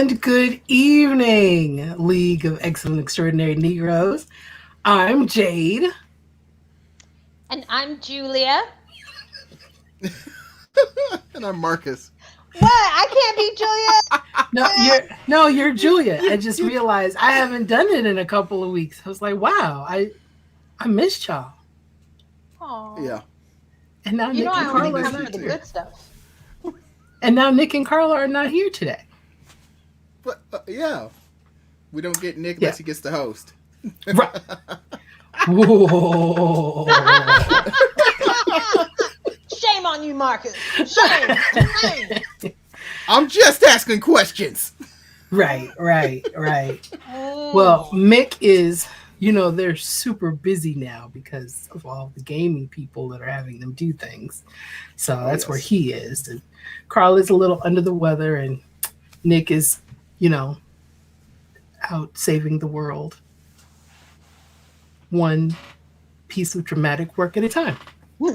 And good evening, League of Excellent Extraordinary Negroes. I'm Jade. And I'm Julia. And I'm Marcus. What? I can't be Julia. No, you're Julia. I just realized I haven't done it in a couple of weeks. I was like, wow, I missed y'all. Aww. Yeah. And now You know Nick I and only Carla are come not for the here. good stuff. And now Nick and Carla are not here today. But yeah. We don't get Nick Yeah. unless he gets the host. Right. Whoa. Shame on you, Marcus. Shame. I'm just asking questions. Right. Oh. Well, Mick is, they're super busy now because of all the gaming people that are having them do things. So that's where he is. And Carl is a little under the weather, and Nick is, out saving the world. One piece of dramatic work at a time. There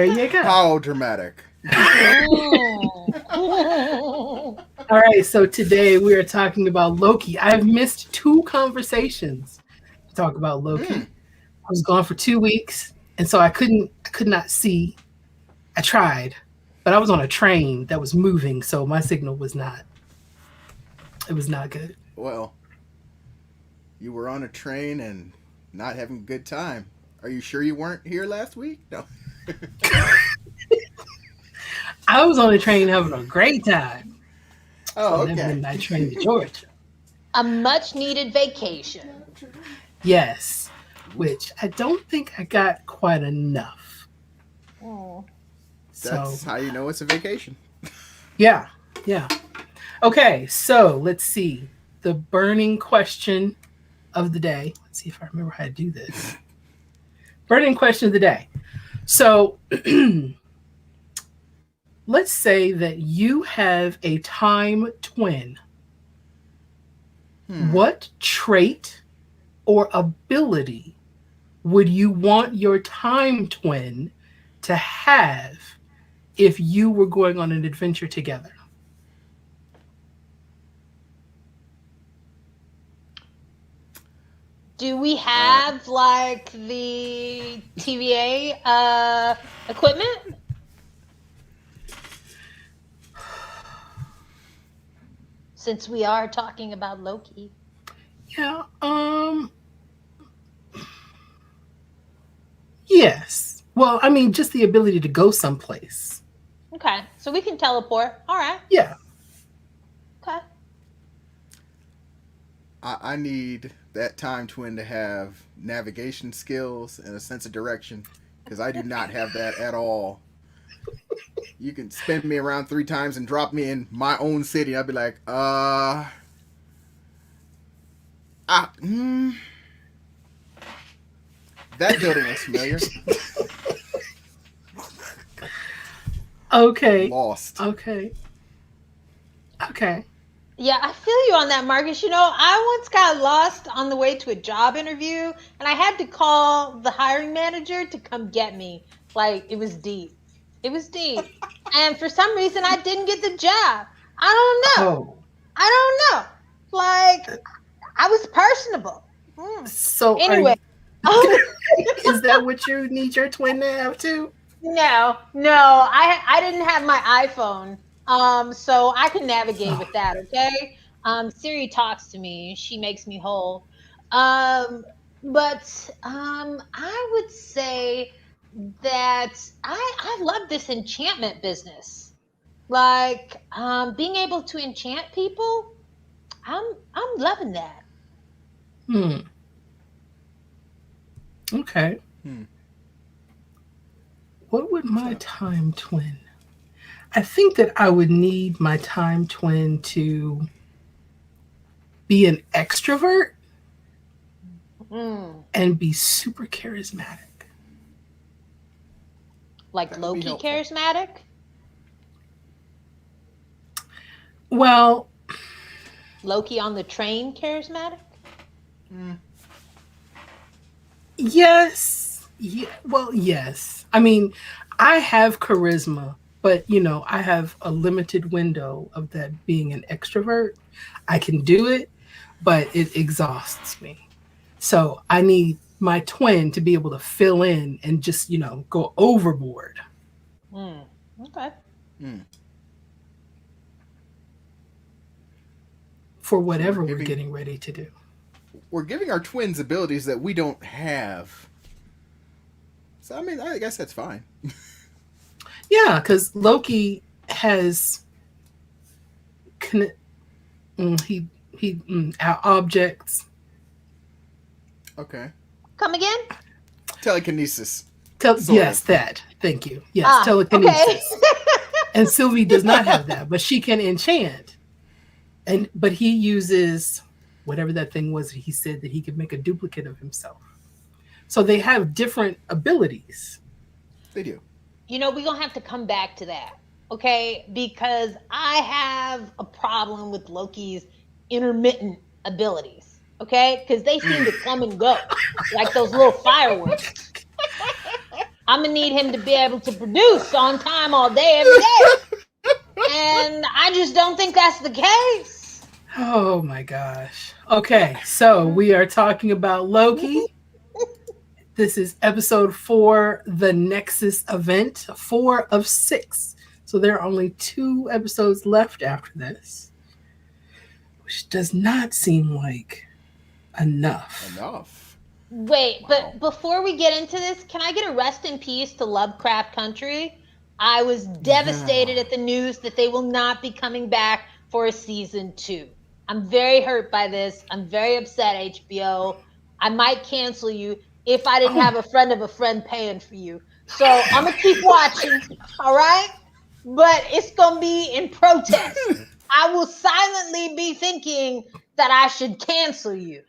you go. How dramatic. All right, so today we are talking about Loki. I've missed 2 conversations to talk about Loki. I was gone for 2 weeks, and so I could not see. I tried, but I was on a train that was moving, so my signal was not good. Well, you were on a train and not having a good time. Are you sure you weren't here last week? No. I was on a train having a great time. Oh, on that okay. midnight train to Georgia. A much needed vacation. Yes, which I don't think I got quite enough. Oh. That's how you know it's a vacation. Yeah. Okay, so let's see. The burning question of the day. Let's see if I remember how to do this. Burning question of the day. So let's say that you have a time twin. What trait or ability would you want your time twin to have if you were going on an adventure together? Do we have like the TVA equipment? Since we are talking about Loki. Yeah, yes. Well, I mean, just the ability to go someplace. Okay, so we can teleport. All right. Yeah. Okay. I need that time twin to have navigation skills and a sense of direction, because I do not have that at all. You can spin me around 3 times and drop me in my own city. I'd be like, that building looks familiar. Okay. Lost. Okay. Yeah, I feel you on that, Marcus. I once got lost on the way to a job interview, and I had to call the hiring manager to come get me. Like, it was deep. And for some reason, I didn't get the job. I don't know. Like, I was personable. So Anyway. Is that what you need your twin to have too? No. I didn't have my iPhone. So I can navigate with that, okay? Siri talks to me. She makes me whole. But I would say that I love this enchantment business. Like, being able to enchant people, I'm loving that. Okay. What would my time twin? I think that I would need my time twin to be an extrovert and be super charismatic. Like Loki charismatic? Well, Loki on the train charismatic? Yes. Yeah, well, yes. I mean, I have charisma, but I have a limited window of that being an extrovert. I can do it, but it exhausts me. So I need my twin to be able to fill in and just, go overboard. Okay. For whatever we're getting ready to do. We're giving our twins abilities that we don't have. So, I mean, I guess that's fine. Yeah, because Loki has objects. Okay. Come again? Telekinesis. Yes, that. Thank you. Yes, telekinesis. Okay. And Sylvie does not have that, but she can enchant. But he uses whatever that thing was. He said that he could make a duplicate of himself. So they have different abilities. They do. We're going to have to come back to that, okay? Because I have a problem with Loki's intermittent abilities, okay? Because they seem to come and go, like those little fireworks. I'm going to need him to be able to produce on time all day, every day. And I just don't think that's the case. Oh, my gosh. Okay, so we are talking about Loki. This is episode 4, the Nexus event, 4 of 6. So there are only 2 episodes left after this, which does not seem like enough. Wait, but before we get into this, can I get a rest in peace to Lovecraft Country? I was devastated at the news that they will not be coming back for a season 2. I'm very hurt by this. I'm very upset, HBO. I might cancel you if I didn't have a friend of a friend paying for you. So I'm going to keep watching, all right? But it's going to be in protest. I will silently be thinking that I should cancel you,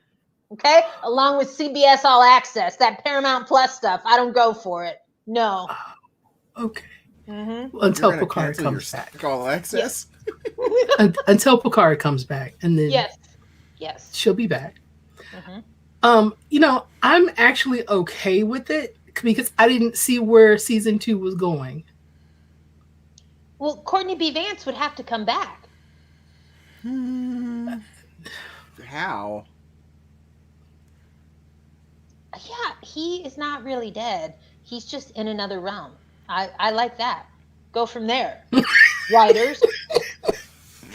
okay? Along with CBS All Access, that Paramount Plus stuff. I don't go for it. No. Okay. Mm-hmm. Until Picard comes back. All Access? Yes. Until Picard comes back. And then yes, she'll be back. Mm-hmm. I'm actually okay with it because I didn't see where season 2 was going. Well, Courtney B. Vance would have to come back. How? Yeah, he is not really dead. He's just in another realm. I like that. Go from there. Writers,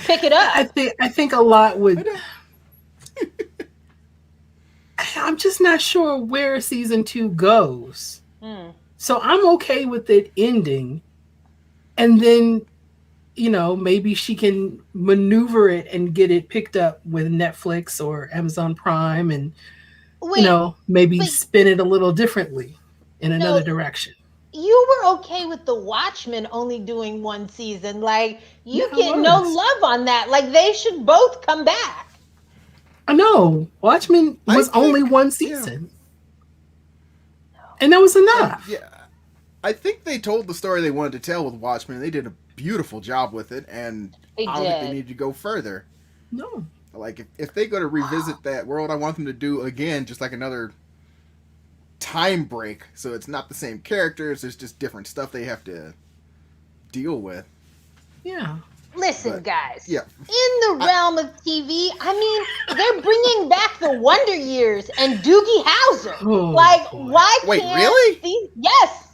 pick it up. I think a lot would. I'm just not sure where season 2 goes. So I'm okay with it ending. And then, maybe she can maneuver it and get it picked up with Netflix or Amazon Prime and, maybe spin it a little differently in another direction. You were okay with The Watchmen only doing 1 season. Like, you get no love on that. Like, they should both come back. I know. Watchmen was only 1 season. Yeah. And that was enough. Yeah. I think they told the story they wanted to tell with Watchmen. They did a beautiful job with it, and I don't think they need to go further. No. Like, if they go to revisit that world, I want them to do, again, just like another time break. So it's not the same characters. There's just different stuff they have to deal with. Yeah. Listen, guys. Yeah. In the realm of TV, I mean, they're bringing back the Wonder Years and Doogie Howser. Why Wait, can't really? Yes.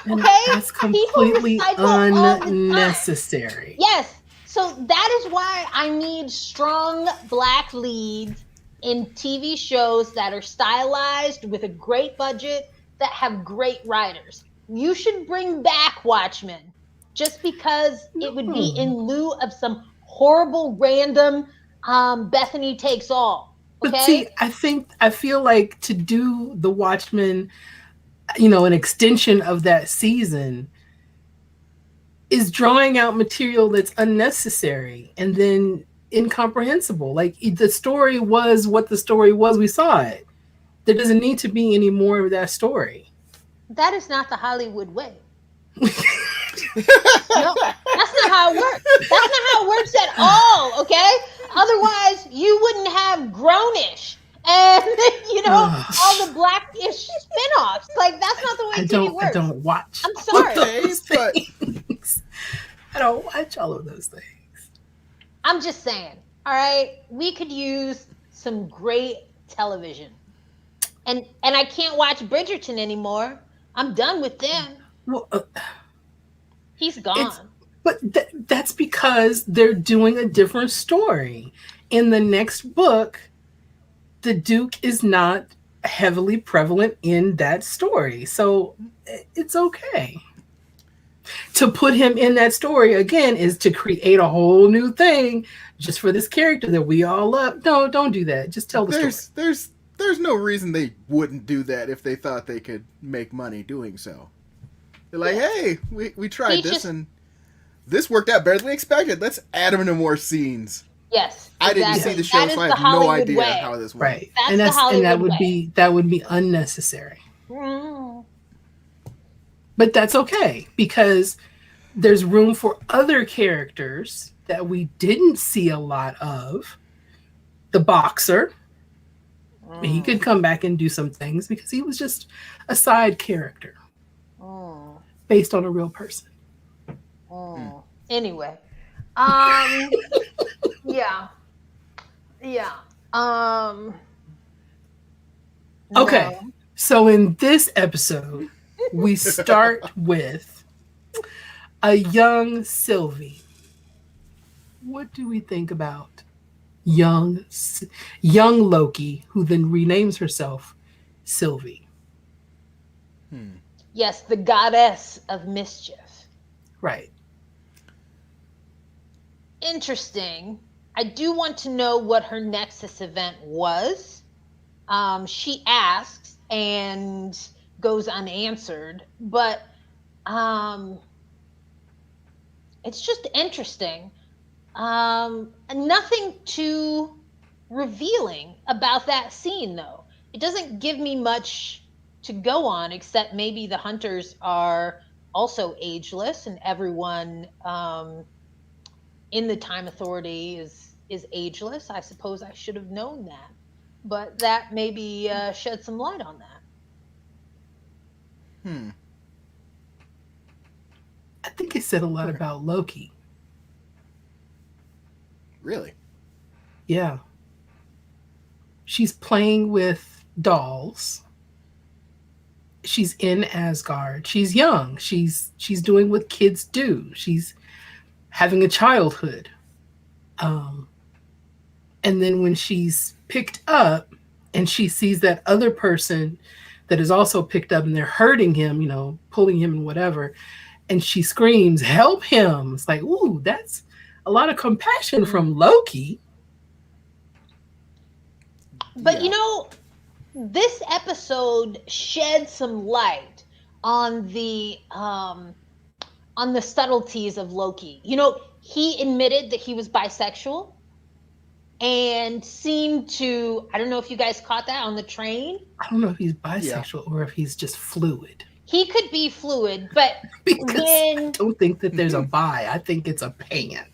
Okay? That's completely unnecessary. Yes. So that is why I need strong black leads in TV shows that are stylized with a great budget, that have great writers. You should bring back Watchmen. Just because it would be in lieu of some horrible random Bethany Takes All. Okay? But see, I feel like to do the Watchmen, an extension of that season is drawing out material that's unnecessary and then incomprehensible. Like, the story was what the story was. We saw it. There doesn't need to be any more of that story. That is not the Hollywood way. No, that's not how it works. That's not how it works at all, okay? Otherwise, you wouldn't have Grownish and, all the Blackish spinoffs. Like, that's not the way TV works. I don't watch. I'm sorry. Okay, but I don't watch all of those things. I'm just saying, all right, we could use some great television. And I can't watch Bridgerton anymore. I'm done with them. Well, He's it's gone. but that's because they're doing a different story. In the next book, the Duke is not heavily prevalent in that story. So it's okay. To put him in that story again is to create a whole new thing just for this character that we all love. No, don't do that. Just tell the story. There's no reason they wouldn't do that if they thought they could make money doing so. They're like, hey, we tried this and this worked out better than we expected. Let's add them into more scenes. Yes, I didn't see the show, so I have no idea how this went. Right, and that would be unnecessary. Mm. But that's okay because there's room for other characters that we didn't see a lot of. The boxer, he could come back and do some things because he was just a side character based on a real person. Anyway, yeah. Okay, no. So in this episode, we start with a young Sylvie. What do we think about young Loki, who then renames herself Sylvie? Yes, the goddess of mischief. Right. Interesting. I do want to know what her Nexus event was. She asks and goes unanswered, but it's just interesting. Nothing too revealing about that scene, though. It doesn't give me much to go on, except maybe the hunters are also ageless, and everyone in the Time Authority is ageless. I suppose I should have known that, but that maybe shed some light on that. I think it said a lot about Loki. Really? Yeah. She's playing with dolls. She's in Asgard. She's young. She's doing what kids do. She's having a childhood. And then when she's picked up and she sees that other person that is also picked up and they're hurting him, pulling him and whatever, and she screams, "Help him." It's like, ooh, that's a lot of compassion from Loki. But this episode shed some light on the subtleties of Loki. He admitted that he was bisexual and seemed to, I don't know if you guys caught that on the train. I don't know if he's bisexual or if he's just fluid. He could be fluid, but because I don't think that there's a bi. I think it's a pan.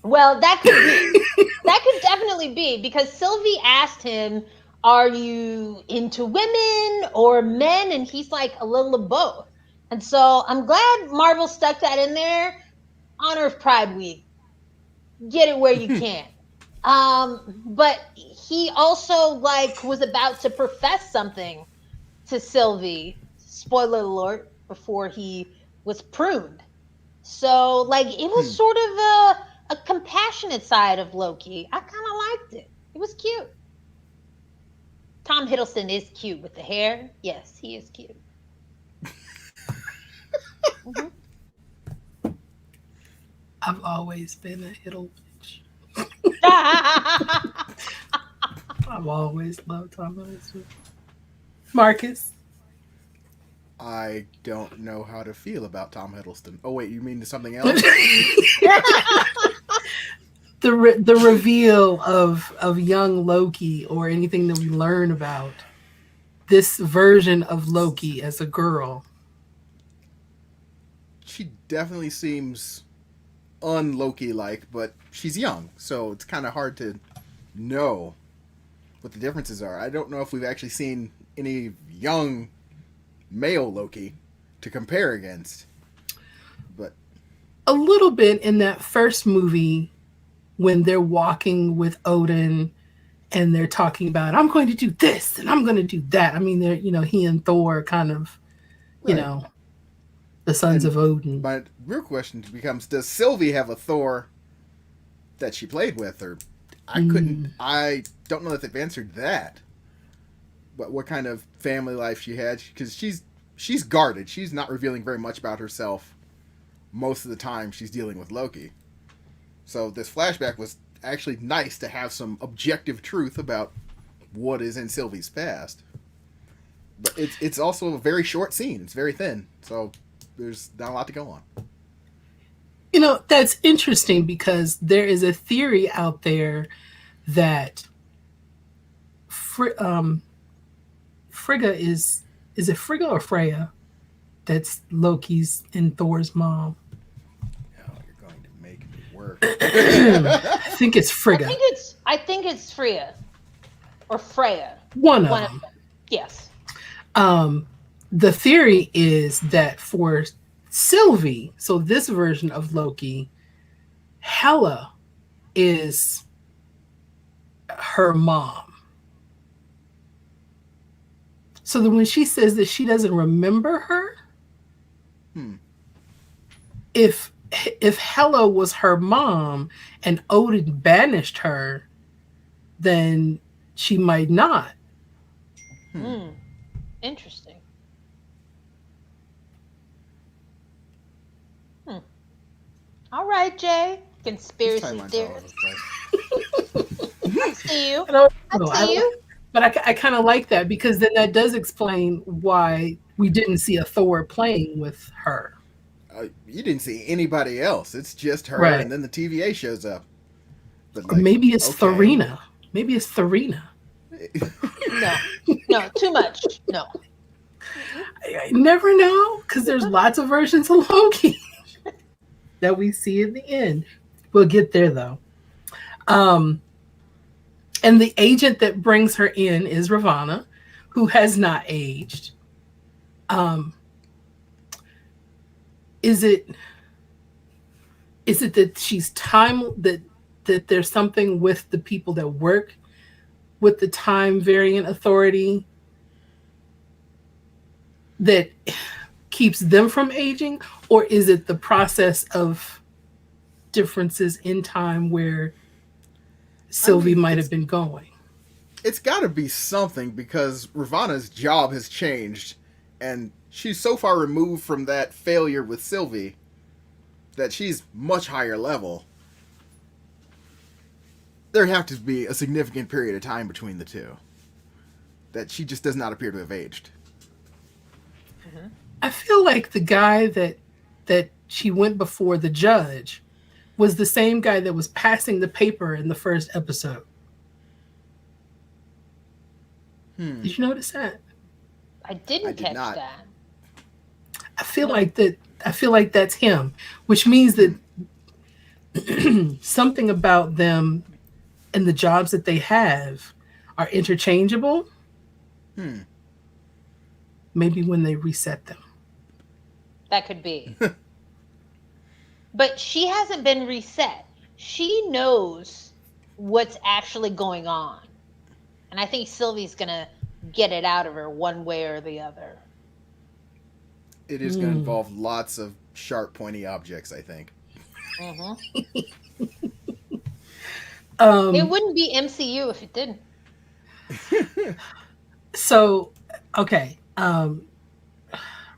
Well, that could be. That could definitely be, because Sylvie asked him, are you into women or men? And he's like, a little of both. And so I'm glad Marvel stuck that in there. Honor of Pride Week. Get it where you can. But he also was about to profess something to Sylvie. Spoiler alert, before he was pruned. So it was sort of a compassionate side of Loki. I kind of liked it. It was cute. Tom Hiddleston is cute with the hair. Yes, he is cute. I've always been a Hiddle bitch. I've always loved Tom Hiddleston. Marcus? I don't know how to feel about Tom Hiddleston. Oh, wait, you mean something else? The reveal of young Loki, or anything that we learn about this version of Loki as a girl. She definitely seems un-Loki-like, but she's young, so it's kind of hard to know what the differences are. I don't know if we've actually seen any young male Loki to compare against, but a little bit in that first movie when they're walking with Odin and they're talking about, I'm going to do this and I'm going to do that. I mean, they're, he and Thor kind of, you Right. know, the sons And of Odin. my real question becomes: does Sylvie have a Thor that she played with, or I don't know that they've answered that. What kind of family life she had? Because she's guarded. She's not revealing very much about herself most of the time. She's dealing with Loki. So this flashback was actually nice to have some objective truth about what is in Sylvie's past. But it's also a very short scene. It's very thin, so there's not a lot to go on. That's interesting because there is a theory out there that Frigga is it Frigga or Freya? That's Loki's and Thor's mom. Oh, you're going to make me work. I think it's Frigga. I think it's Freya or Freya. One of them. Yes. The theory is that for Sylvie, so this version of Loki, Hela is her mom. So that when she says that she doesn't remember her, if Hela was her mom and Odin banished her, then she might not. Interesting. All right, Jay. Conspiracy theorist. I see you. I see you. But I kind of like that because then that does explain why we didn't see a Thor playing with her. You didn't see anybody else. It's just her, right. And then the TVA shows up. But maybe it's Thorina. Maybe it's Thorina. No, too much. No. I never know because there's lots of versions of Loki that we see in the end. We'll get there though. And the agent that brings her in is Ravonna, who has not aged. Is it that she's that there's something with the people that work with the time variant authority that keeps them from aging, or is it the process of differences in time where Sylvie might have been going? It's got to be something because Ravonna's job has changed, and she's so far removed from that failure with Sylvie that she's much higher level. There have to be a significant period of time between the two that she just does not appear to have aged. I feel like the guy that she went before the judge was the same guy that was passing the paper in the first episode. Did you notice that? I didn't catch that. I feel like that's him, which means that something about them and the jobs that they have are interchangeable. Maybe when they reset them. That could be. But she hasn't been reset. She knows what's actually going on. And I think Sylvie's going to get it out of her one way or the other. It is going to involve lots of sharp, pointy objects, I think. It wouldn't be MCU if it didn't. So, okay.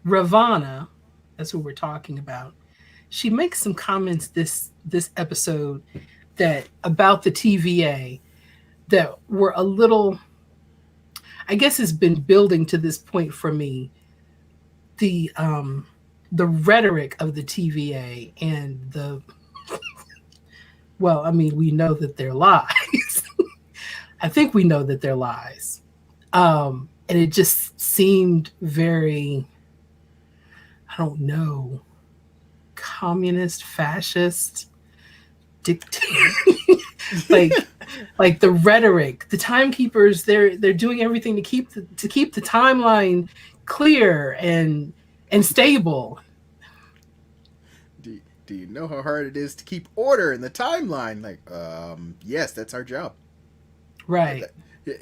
Ravonna, that's who we're talking about. She makes some comments this episode that about the TVA that were a little, I guess it's been building to this point for me. The rhetoric of the TVA and the well, I mean, we know that they're lies. I think we know that they're lies. And it just seemed very, I don't know, communist, fascist, dictator. like the rhetoric, the timekeepers, they're doing everything to keep the timeline clear and stable. do you know how hard it is to keep order in the timeline? Like, yes, that's our job. Right.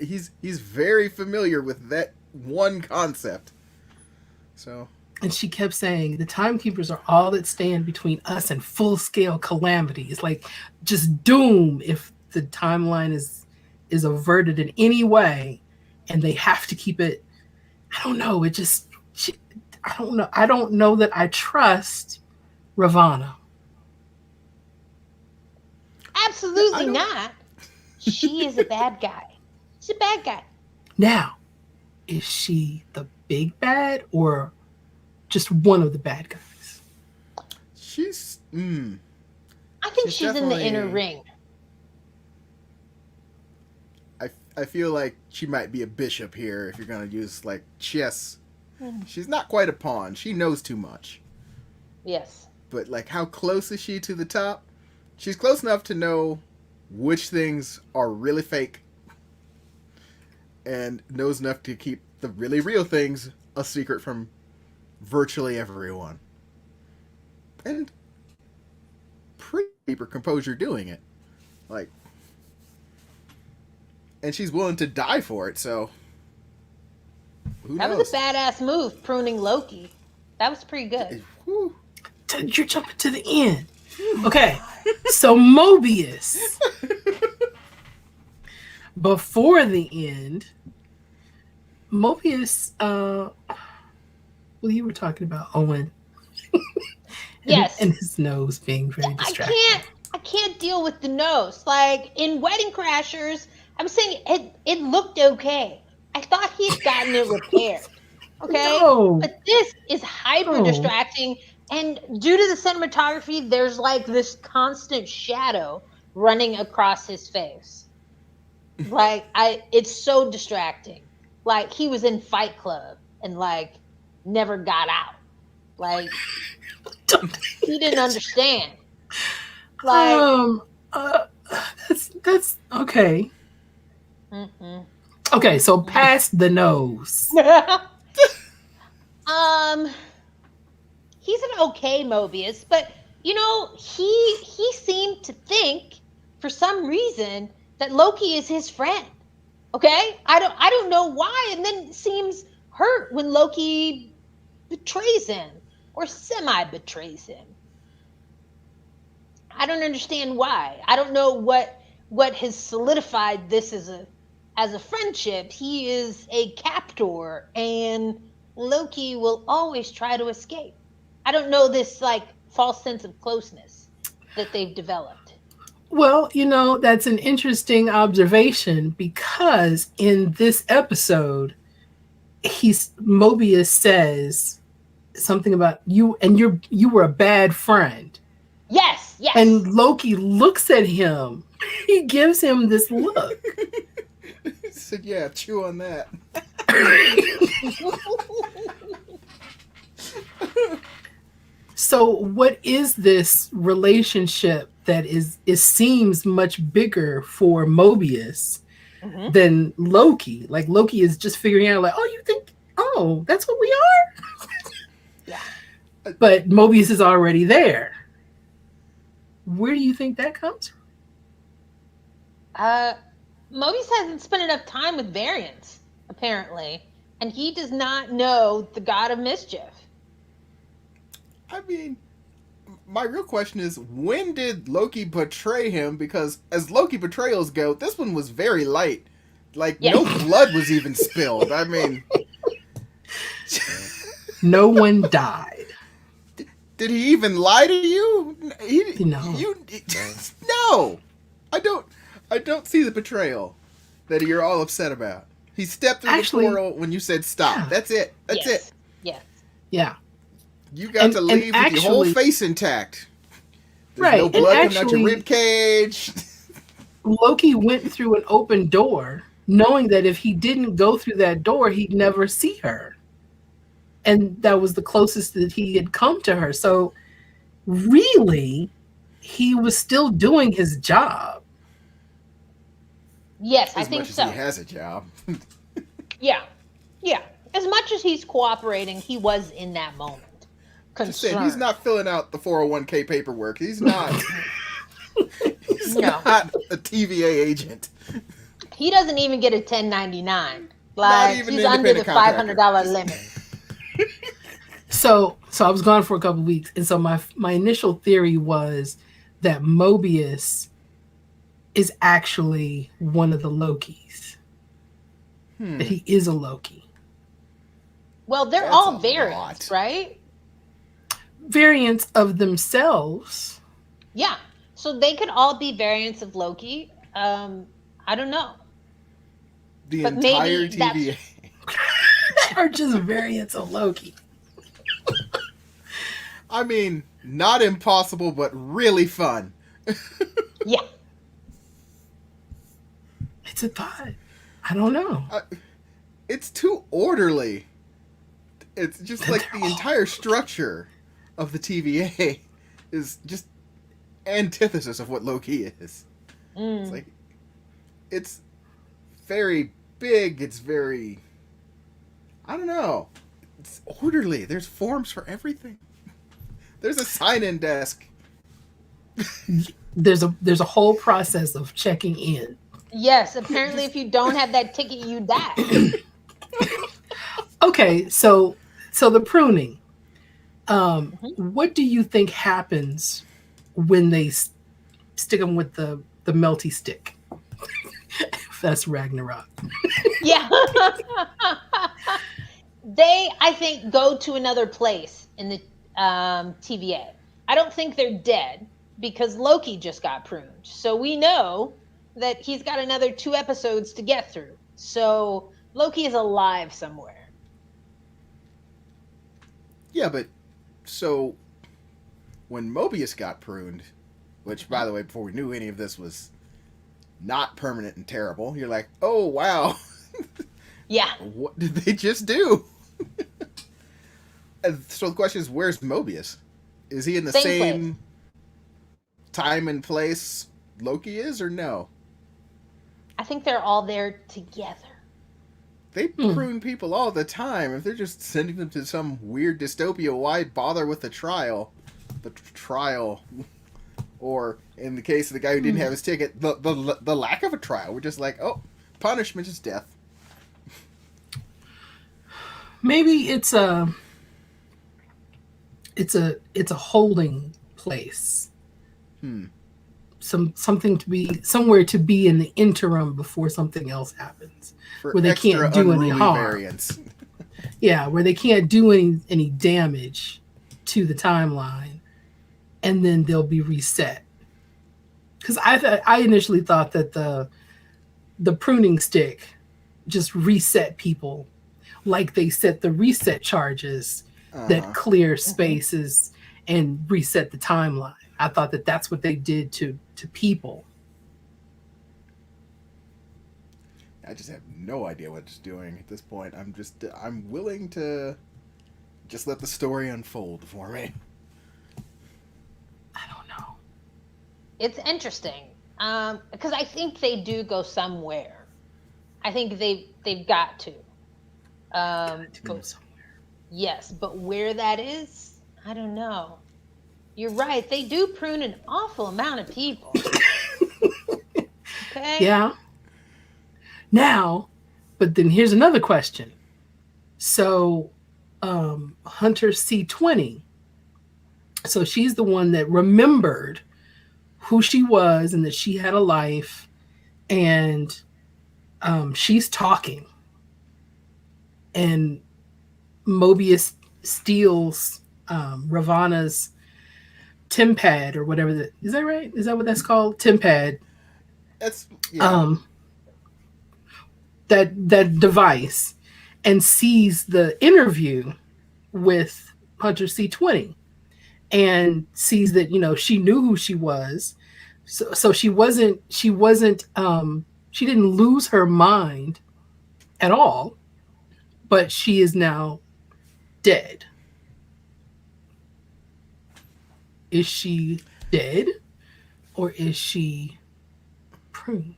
He's very familiar with that one concept. So. And she kept saying, the timekeepers are all that stand between us and full-scale calamity. It's like just doom if the timeline is averted in any way, and they have to keep it. I don't know. I don't know. I don't know that I trust Ravonna. Absolutely not. She is a bad guy. She's a bad guy. Now, is she the big bad or just one of the bad guys? She's. I think she's in the inner ring. I feel like she might be a bishop here if you're going to use, like, chess. She's not quite a pawn. She knows too much. Yes. But, like, how close is she to the top? She's close enough to know which things are really fake and knows enough to keep the really real things a secret from virtually everyone. And pretty keep composure doing it. Like, and she's willing to die for it, so who knows? That was a badass move, pruning Loki. That was pretty good. You're jumping to the end. Okay, so Mobius. Before the end, Mobius, well, you were talking about Owen. Yes. And his nose being very distracting. I can't deal with the nose. Like, in Wedding Crashers, I was saying it looked okay. I thought he had gotten it repaired. Okay? No. But this is hyper distracting. And due to the cinematography, there's like this constant shadow running across his face. Like, it's so distracting. Like, he was in Fight Club and like never got out. Like, he didn't understand. Like, that's okay. Mm-hmm. Okay, so past the nose. He's an okay Mobius, but you know, he seemed to think for some reason that Loki is his friend. Okay? I don't know why, and then seems hurt when Loki betrays him or semi-betrays him. I don't understand why. I don't know what has solidified this as a friendship. He is a captor, and Loki will always try to escape. I don't know this like false sense of closeness that they've developed. Well, you know, that's an interesting observation because in this episode, Mobius says something about you and you were a bad friend. Yes. And Loki looks at him. He gives him this look. He said, yeah, chew on that. So what is this relationship that seems much bigger for Mobius than Loki? Like, Loki is just figuring out, like, that's what we are? Yeah. But Mobius is already there. Where do you think that comes from? Mobius hasn't spent enough time with variants, apparently, and he does not know the god of mischief. I mean, my real question is, when did Loki betray him? Because as Loki betrayals go, this one was very light. Like, no blood was even spilled. I mean... No one died. Did he even lie to you? No. No! I don't see the betrayal that you're all upset about. He stepped through the portal when you said stop. Yeah. That's it. That's it. Yes. Yeah. You got to leave with your whole face intact. There's no blood coming out your rib cage. Loki went through an open door, knowing that if he didn't go through that door, he'd never see her. And that was the closest that he had come to her. So really, he was still doing his job. Yes, I think so. As much as he has a job. Yeah. As much as he's cooperating, he was in that moment. Just saying, he's not filling out the 401k paperwork. He's not. He's not a TVA agent. He doesn't even get a 1099. Not Like, even he's an under the independent $500 limit. So I was gone for a couple of weeks, and so my initial theory was that Mobius is actually one of the Lokis. That he is a Loki. Well, they're That's all a variants, lot. right? Variants of themselves. Yeah. So they could all be variants of Loki. I don't know. The But entire maybe that's- TVA. Are just variants of Loki. I mean, not impossible, but really fun. Yeah. It's a thought. I don't know. It's too orderly. It's just like the entire structure of the TVA is just antithesis of what Loki is. It's like, it's very big. It's very, I don't know. It's orderly. There's forms for everything. There's a sign-in desk. There's a whole process of checking in. Yes. Apparently, if you don't have that ticket, you die. Okay, so the pruning. What do you think happens when they stick them with the melty stick? That's Ragnarok. Yeah. They, I think, go to another place in the TVA. I don't think they're dead because Loki just got pruned. So we know that he's got another 2 episodes to get through. So Loki is alive somewhere. Yeah, but so when Mobius got pruned, which, by the way, before we knew any of this was not permanent and terrible, you're like, oh, wow. Yeah. What did they just do? So the question is, where's Mobius? Is he in the same time and place Loki is, or no? I think they're all there together. They prune people all the time. If they're just sending them to some weird dystopia, why bother with the trial? The trial. Or, in the case of the guy who didn't have his ticket, the lack of a trial. We're just like, oh, punishment is death. Maybe it's a holding place. Something to be somewhere to be in the interim before something else happens, For where they can't do any harm. variants. Yeah, where they can't do any damage to the timeline, and then they'll be reset. Because I initially thought that the pruning stick just reset people, like they set the reset charges that clear spaces and reset the timeline. I thought that that's what they did to people. I just have no idea what it's doing at this point. I'm willing to just let the story unfold for me. I don't know. It's interesting because I think they do go somewhere. I think they've got to. Go somewhere. Yes, but where that is, I don't know. You're right. They do prune an awful amount of people. Okay. Yeah. Now, but then here's another question. So, Hunter C20. So she's the one that remembered who she was and that she had a life, and she's talking. And Mobius steals Ravana's TemPad or whatever is that right? Is that what that's called? TemPad. That's that device, and sees the interview with Hunter C20 and sees that, she knew who she was. So she didn't lose her mind at all, but she is now dead. Is she dead or is she pruned?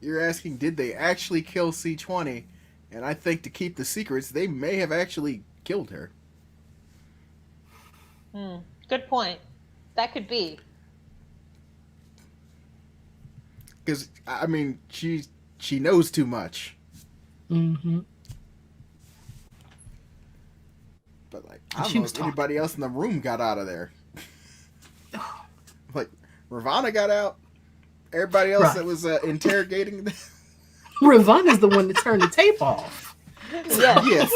You're asking, did they actually kill C20? And I think to keep the secrets, they may have actually killed her. Good point. That could be. Because, I mean, she knows too much. Mm-hmm. But, like, I don't know if anybody else in the room got out of there. Like, Ravana got out. Everybody else that was interrogating them. Ravana's the one that turned the tape off. Yeah. Yes.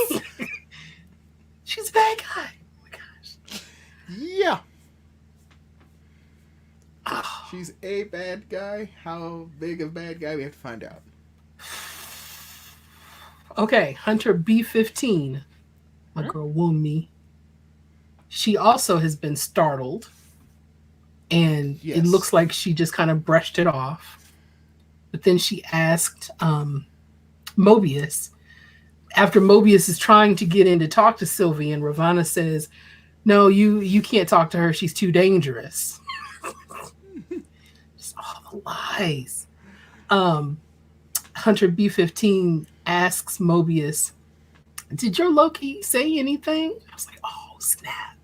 She's a bad guy. Oh my gosh. Yeah. She's a bad guy. How big of a bad guy? We have to find out. Okay, Hunter B15. My girl wound me. She also has been startled. And it looks like she just kind of brushed it off. But then she asked Mobius, after Mobius is trying to get in to talk to Sylvie, and Ravana says, no, you can't talk to her. She's too dangerous. Just all the lies. Hunter B15 asks Mobius, did your Loki say anything? I was like, oh, snap.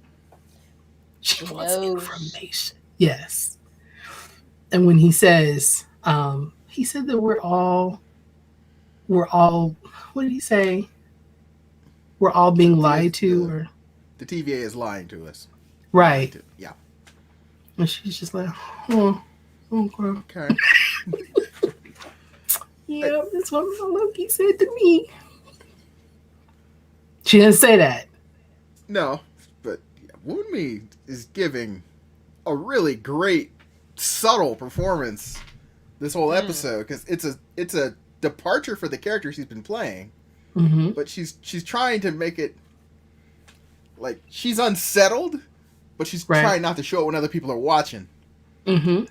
She wants information. Yes. And when he says, he said that we're all, what did he say? We're all being lied to, or the TVA is lying to us. Right. Yeah. And she's just like, oh, okay. Yeah, that's what Loki said to me. She didn't say that. No, but Woonmi is giving a really great, subtle performance this whole episode, because it's a departure for the character she's been playing, but she's trying to make it like she's unsettled, but she's trying not to show it when other people are watching. Mm-hmm.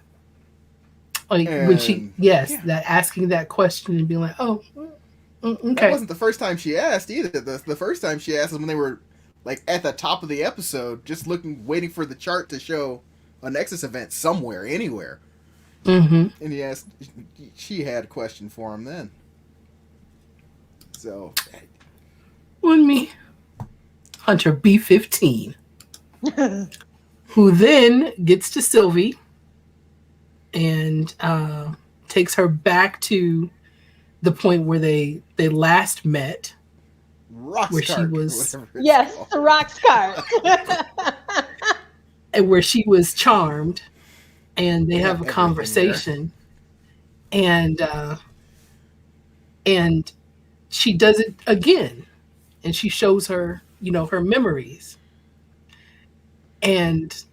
Like when she, that asking that question and being like, oh, okay. That wasn't the first time she asked either. The first time she asked was when they were like at the top of the episode, just waiting for the chart to show a Nexus event somewhere, anywhere. And she had a question for him then. So, on me, Hunter B15, who then gets to Sylvie and takes her back to the point where they last met, where she was the Roxcart, and where she was charmed, and they have a conversation, and she does it again, and she shows her, her memories, and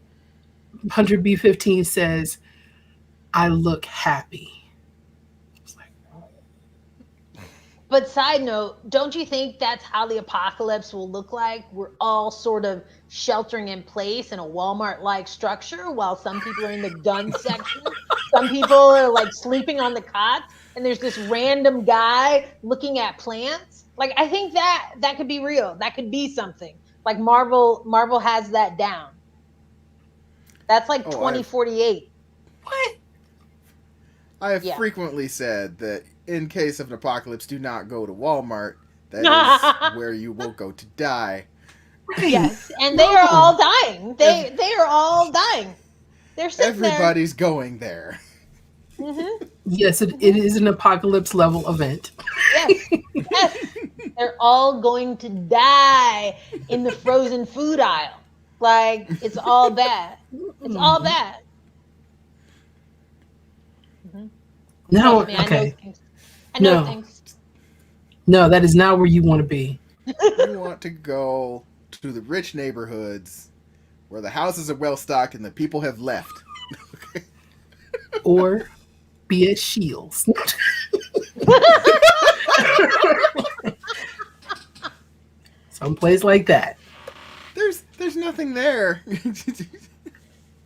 Hunter B15 says, I look happy. But side note, don't you think that's how the apocalypse will look like? We're all sort of sheltering in place in a Walmart-like structure while some people are in the gun section. Some people are like sleeping on the cots, and there's this random guy looking at plants. Like, I think that could be real. That could be something. Like Marvel has that down. That's like 2048. What? I have frequently said that in case of an apocalypse, do not go to Walmart. That is where you will go to die. Yes, and they are all dying. They are all dying. They're sitting Everybody's going there. Mm-hmm. Yes, it is an apocalypse level event. Yes. They're all going to die in the frozen food aisle. Like, it's all bad. It's all bad. Mm-hmm. No, okay. I know things. No, that is not where you want to be. You want to go to the rich neighborhoods where the houses are well stocked and the people have left. Or be at Shields. Someplace like that. There's nothing there.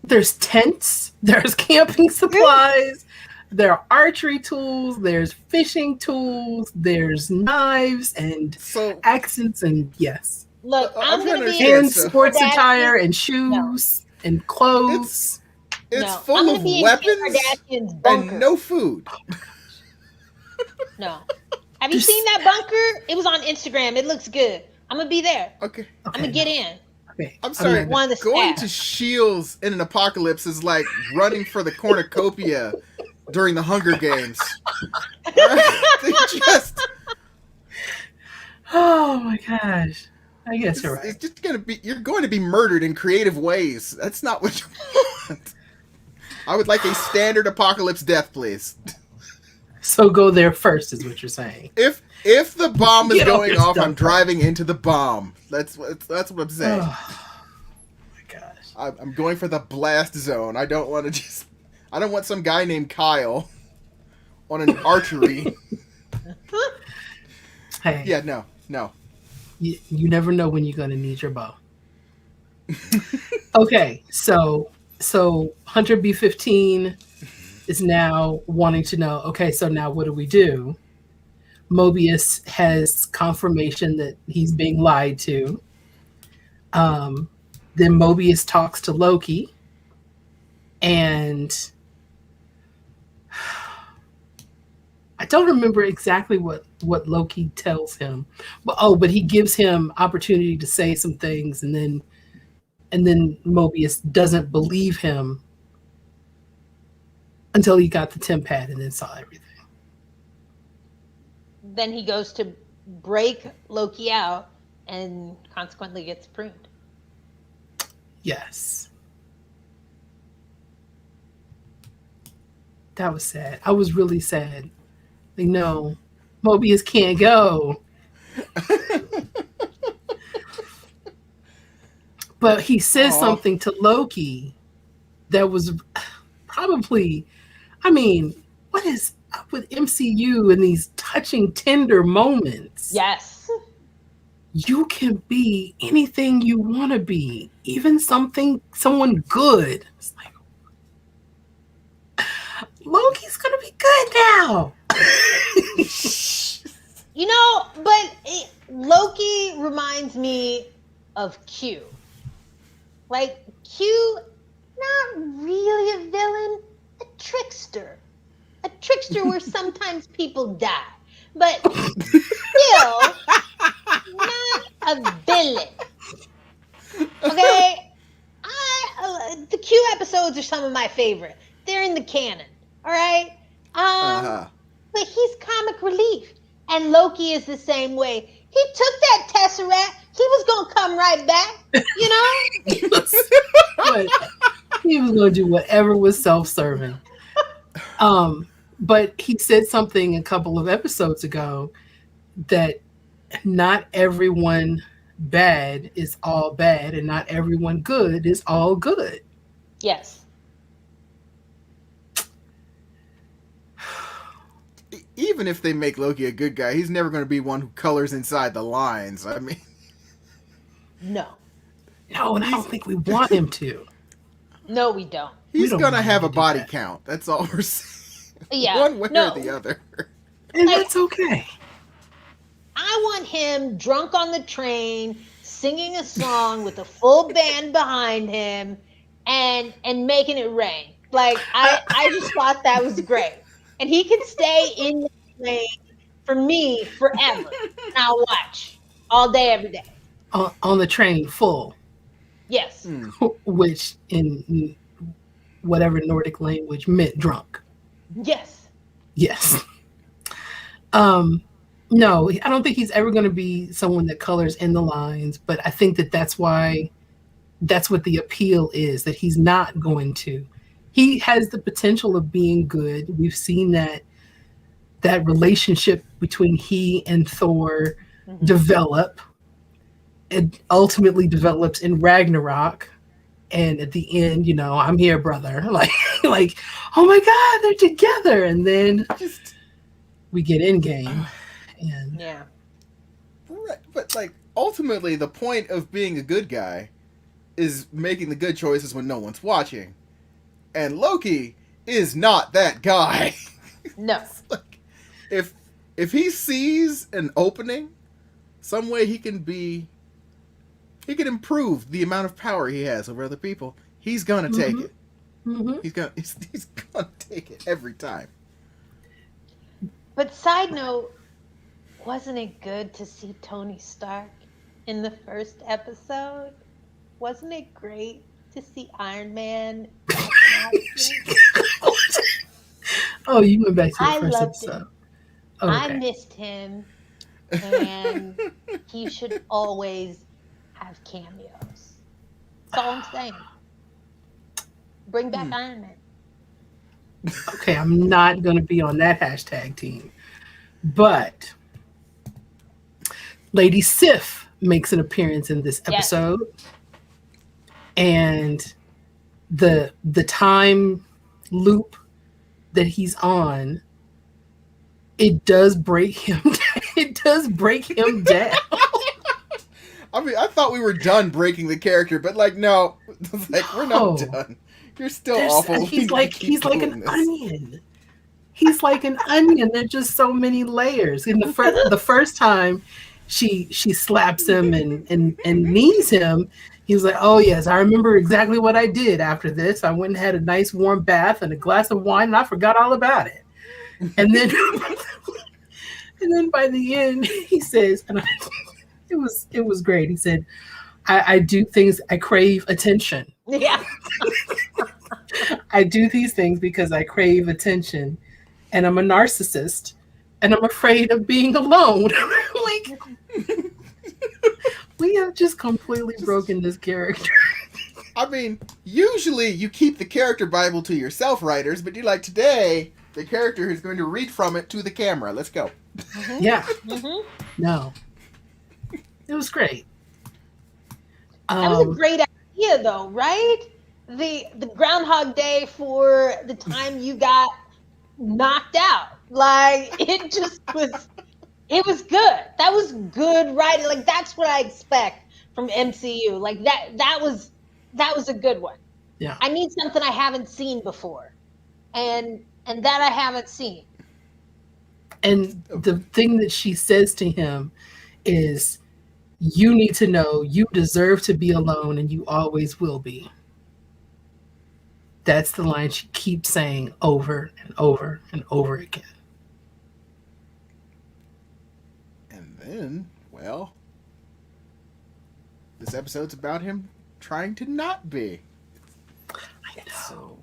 There's tents. There's camping supplies. There are archery tools. There's fishing tools. There's knives and accents and yes. Look, I'm gonna be and sports attire and shoes and clothes. It's full of weapons and no food. No, Have you seen that bunker? It was on Instagram. It looks good. I'm gonna be there. Okay. I'm gonna get in. Okay. I'm sorry. One of the Going staff. to Shields in an apocalypse is like running for the cornucopia during the Hunger Games. They just. Oh my gosh. I guess you're right. It's just gonna be. You're going to be murdered in creative ways. That's not what you want. I would like a standard apocalypse death, please. So go there first, is what you're saying. If the bomb is Get going off, I'm stuff. driving into the bomb. That's what I'm saying. Oh my gosh. I'm going for the blast zone. I don't want to just. I don't want some guy named Kyle on an archery. Hey. Yeah, no. You never know when you're gonna need your bow. Okay, so Hunter B-15 is now wanting to know, okay, so now what do we do? Mobius has confirmation that he's being lied to. Then Mobius talks to Loki, and I don't remember exactly what Loki tells him. But he gives him opportunity to say some things, and then Mobius doesn't believe him until he got the temp pad and then saw everything. Then he goes to break Loki out and consequently gets pruned. Yes. That was sad. I was really sad. Like, no, Mobius can't go. But he says something to Loki that was probably, I mean, what is up with MCU and these touching, tender moments? Yes. You can be anything you want to be, even someone good. It's like, Loki's gonna be good now. Loki reminds me of Q. Like, Q, not really a villain, a trickster. A trickster where sometimes people die, but still not a villain. Okay? The Q episodes are some of my favorite. They're in the canon, all right? But he's comic relief. And Loki is the same way. He took that Tesseract. He was going to come right back, you know? He was going to do whatever was self-serving. But he said something a couple of episodes ago that not everyone bad is all bad and not everyone good is all good. Yes. Even if they make Loki a good guy, he's never going to be one who colors inside the lines. I mean, no, and I don't think we want him to. No, we don't. He's going to have a body count. That's all we're saying. Yeah, one way or the other. And that's okay. I want him drunk on the train, singing a song with a full band behind him, and making it rain. Like, I just thought that was great. And he can stay in the plane for me forever. And I'll watch all day, every day. On the train, full. Yes. Which in whatever Nordic language meant drunk. Yes. Yes. No, I don't think he's ever going to be someone that colors in the lines, but I think that's why that's what the appeal is, that he's not going to. He has the potential of being good. We've seen that relationship between he and Thor develop. It ultimately develops in Ragnarok. And at the end, I'm here, brother. Like, oh my God, they're together. And then we get Endgame. And yeah. Right. But, ultimately, the point of being a good guy is making the good choices when no one's watching. And Loki is not that guy. No. If he sees an opening, some way he can improve the amount of power he has over other people, he's gonna take it. He's gonna take it every time. But side note, Wasn't it good to see Tony Stark in the first episode? Wasn't it great to see Iron Man back in action? Oh, you went back to the I first loved episode. him. Oh, I okay. missed him, and he should always have cameos. That's all I'm saying. Bring back Iron Man. Okay, I'm not going to be on that hashtag team. But Lady Sif makes an appearance in this Yes. episode. And the time loop that he's on, it does break him. It does break him down. I mean, I thought we were done breaking the character, but like, no, like we're not done. You're still awful. He's like an onion. He's like an onion. There's just so many layers. In the first time she slaps him and knees him, he was like, "Oh yes, I remember exactly what I did after this. I went and had a nice warm bath and a glass of wine, and I forgot all about it." And then and then by the end, he says, and it was great. He said, I do things, I crave attention. Yeah. I do these things because I crave attention, and I'm a narcissist, and I'm afraid of being alone. Like, we have just completely broken this character. I mean, usually you keep the character Bible to yourself, writers, but you're like, today, the character is going to read from it to the camera. Let's go. Mm-hmm. Yeah. Mm-hmm. No. It was great. That was a great idea, though, right? The Groundhog Day for the time you got knocked out. Like, it just was. It was good. That was good writing. Like, that's what I expect from MCU. Like that was a good one. Yeah. I need something I haven't seen before, and that I haven't seen. And the thing that she says to him is, "You need to know you deserve to be alone, and you always will be." That's the line she keeps saying over and over and over again. And then, well, this episode's about him trying to not be. I know. So,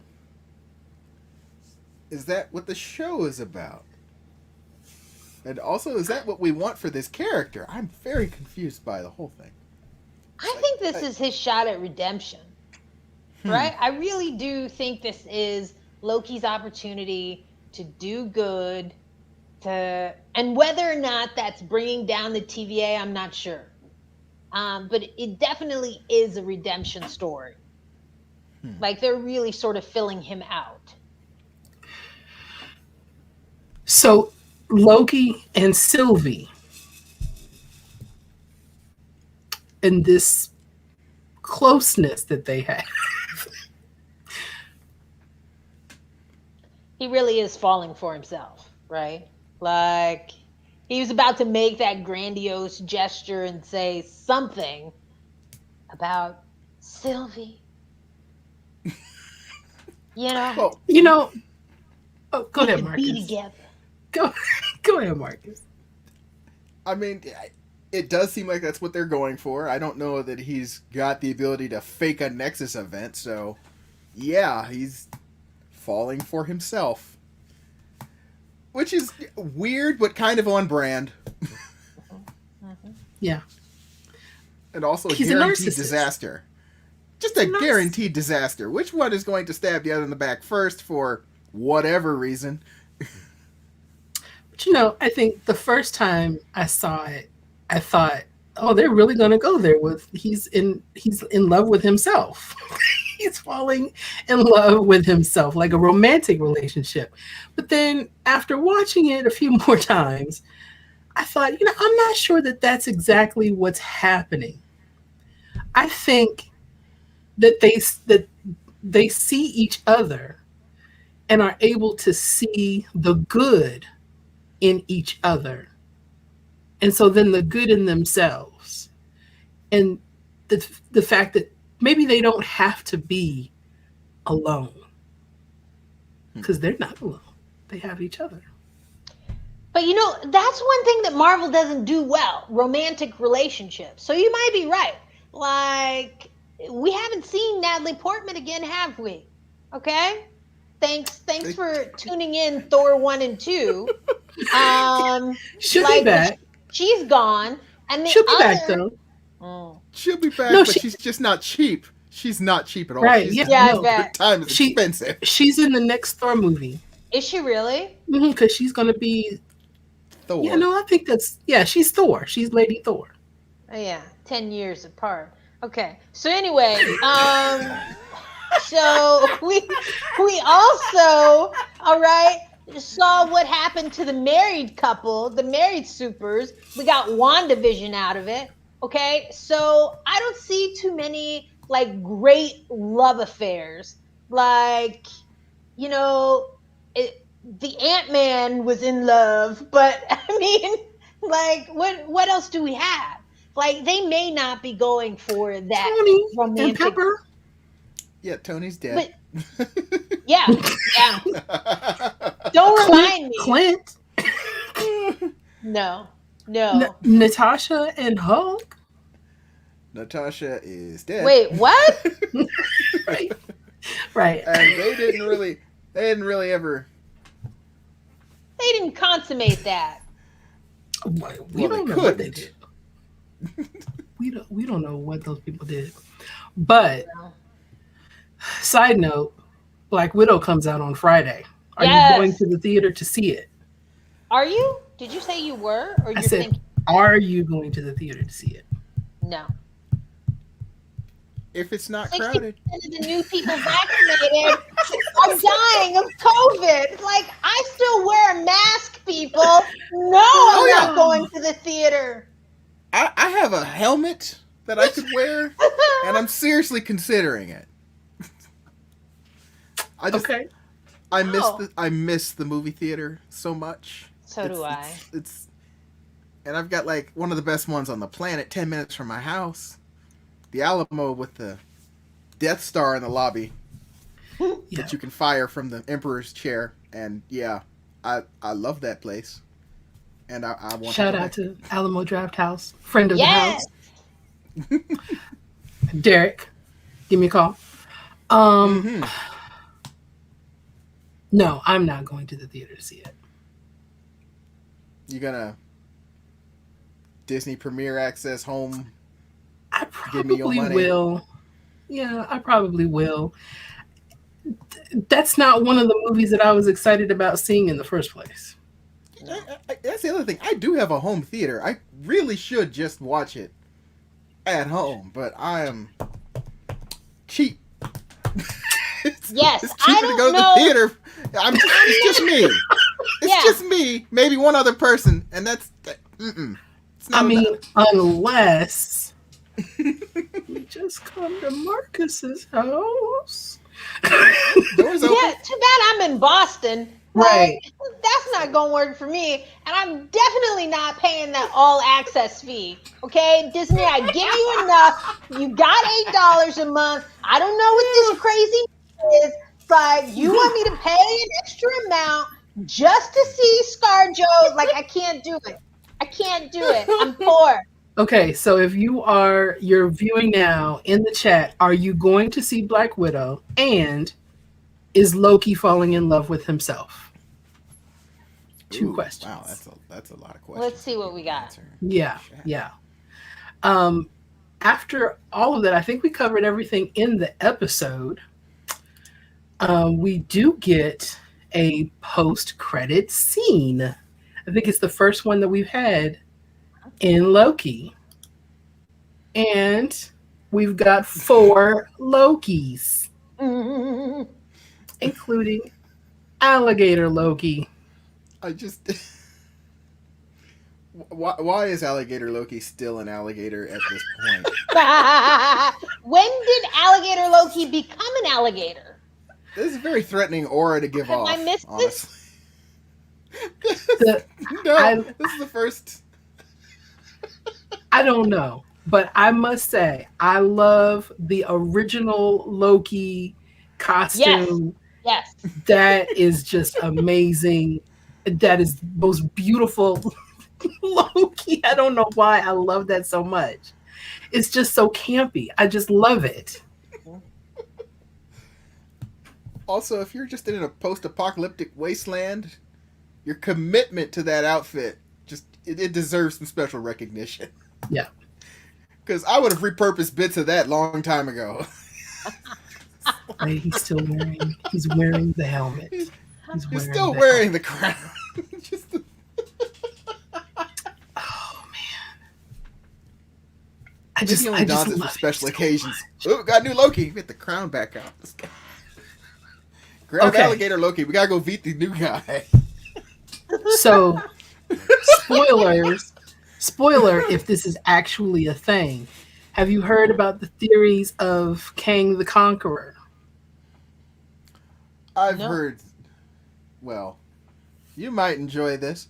is that what the show is about? And also, is that what we want for this character? I'm very confused by the whole thing. I think this is his shot at redemption. Right? I really do think this is Loki's opportunity to do good, and whether or not that's bringing down the TVA, I'm not sure. But it definitely is a redemption story. Like, they're really sort of filling him out. So Loki and Sylvie and this closeness that they have. He really is falling for himself, right? Like, he was about to make that grandiose gesture and say something about Sylvie. You know? Well, You know, oh, go we ahead, could be Marcus. together. Go ahead, Marcus. I mean, it does seem like that's what they're going for. I don't know that he's got the ability to fake a Nexus event, so yeah, he's falling for himself. Which is weird, but kind of on brand. Yeah. And also a He's a guaranteed narcissist. disaster. Just a guaranteed disaster. Which one is going to stab the other in the back first for whatever reason? But you know, I think the first time I saw it, I thought, oh, they're really going to go there with he's in love with himself. He's falling in love with himself, like a romantic relationship. But then after watching it a few more times, I thought, you know, I'm not sure that that's exactly what's happening. I think that they see each other and are able to see the good in each other. And so then the good in themselves. And the fact that maybe they don't have to be alone. Because they're not alone. They have each other. But you know, that's one thing that Marvel doesn't do well, romantic relationships. So you might be right. Like, we haven't seen Natalie Portman again, have we? Okay? Thanks for tuning in Thor 1 and 2. She'll be back. She's gone. And the She'll be other, back though. She'll be back, No, but she's just not cheap. She's not cheap at all. Right, She's yeah, Yeah, I no. her bet. time is expensive. She's in the next Thor movie. Is she really? Because she's gonna be. Thor. Yeah, no, I think she's Thor. She's Lady Thor. Oh yeah, 10 years apart. Okay. So anyway, so we also, all right, saw what happened to the married couple, the married supers. We got WandaVision out of it. Okay? So I don't see too many like great love affairs. Like, you know, the Ant-Man was in love, but I mean, like, what else do we have? Like, they may not be going for that Tony romantic. and Pepper. Yeah, Tony's dead. Yeah. Don't remind me. Clint. No. Natasha and Hulk. Natasha is dead. Wait, what? Right. And they didn't really ever. They didn't consummate that. We don't know what they did. We don't know what those people did. But side note, Black Widow comes out on Friday. Are you going to the theater to see it? Are you? Did you say you were? Or I said, are you going to the theater to see it? No. If it's not 60% crowded. of the new people vaccinated are dying of COVID. Like, I still wear a mask, people. No, I'm not going to the theater. I have a helmet that I could wear, and I'm seriously considering it. I miss the movie theater so much. So do I. And I've got like one of the best ones on the planet, 10 minutes from my house. The Alamo with the Death Star in the lobby that you can fire from the Emperor's chair. And yeah, I love that place. And I want shout out to Alamo Draft House, friend of the house. Derek, give me a call. No, I'm not going to the theater to see it. You gonna Disney Premier Access home? I probably will. Yeah, I probably will. That's not one of the movies that I was excited about seeing in the first place. That's the other thing. I do have a home theater. I really should just watch it at home, but I am cheap. It's cheaper to go to the theater. It's just me. It's just me, maybe one other person, and that's. It's not unless you just come to Marcus's house. Doors open. Yeah, too bad I'm in Boston. Right. That's not going to work for me. And I'm definitely not paying that all access fee. Okay? Disney, I give you enough. You got $8 a month. I don't know what this crazy is, but you want me to pay an extra amount just to see ScarJo? Like, I can't do it. I can't do it. I'm poor. Okay, so if you're viewing now in the chat, are you going to see Black Widow? And is Loki falling in love with himself? Two questions. Wow, that's a lot of questions. Let's see what we got. Yeah. After all of that, I think we covered everything in the episode. We do get a post-credit scene. I think it's the first one that we've had in Loki. And we've got 4 Lokis, including Alligator Loki. Why is Alligator Loki still an alligator at this point? When did Alligator Loki become an alligator? This is a very threatening aura to give off. I missed honestly. this? This is the first. I don't know, but I must say, I love the original Loki costume. Yes. That is just amazing. That is the most beautiful Loki. I don't know why I love that so much. It's just so campy. I just love it. Also, if you're just in a post-apocalyptic wasteland, your commitment to that outfit just it deserves some special recognition. Yeah. Because I would have repurposed bits of that long time ago. Right, he's wearing the helmet. He's still wearing the crown. Just oh man. I just dons it for special occasions. Oh, got new Loki. Get the crown back out. Grab alligator Loki. We gotta go beat the new guy. So, spoiler if this is actually a thing. Have you heard about the theories of Kang the Conqueror? I've heard. Well, you might enjoy this.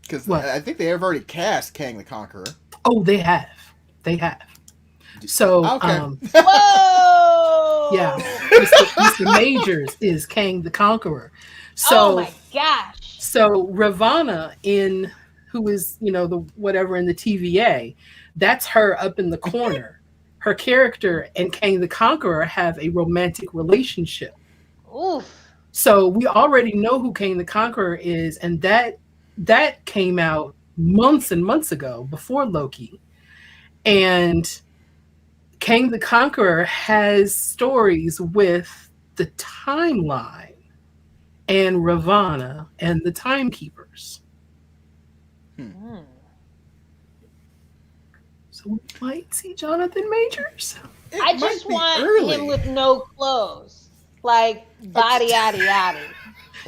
Because I think they have already cast Kang the Conqueror. Oh, they have. So, okay. Whoa! Yeah, Mr. Majors is Kang the Conqueror. So, oh my gosh! So Ravonna who is the whatever in the TVA, that's her up in the corner. Her character and Kang the Conqueror have a romantic relationship. Oof. So we already know who Kang the Conqueror is, and that came out months and months ago before Loki. And Kang the Conqueror has stories with the timeline and Ravonna and the Timekeepers. So we might see Jonathan Majors. I just want him with no clothes, like body yaddy yaddy.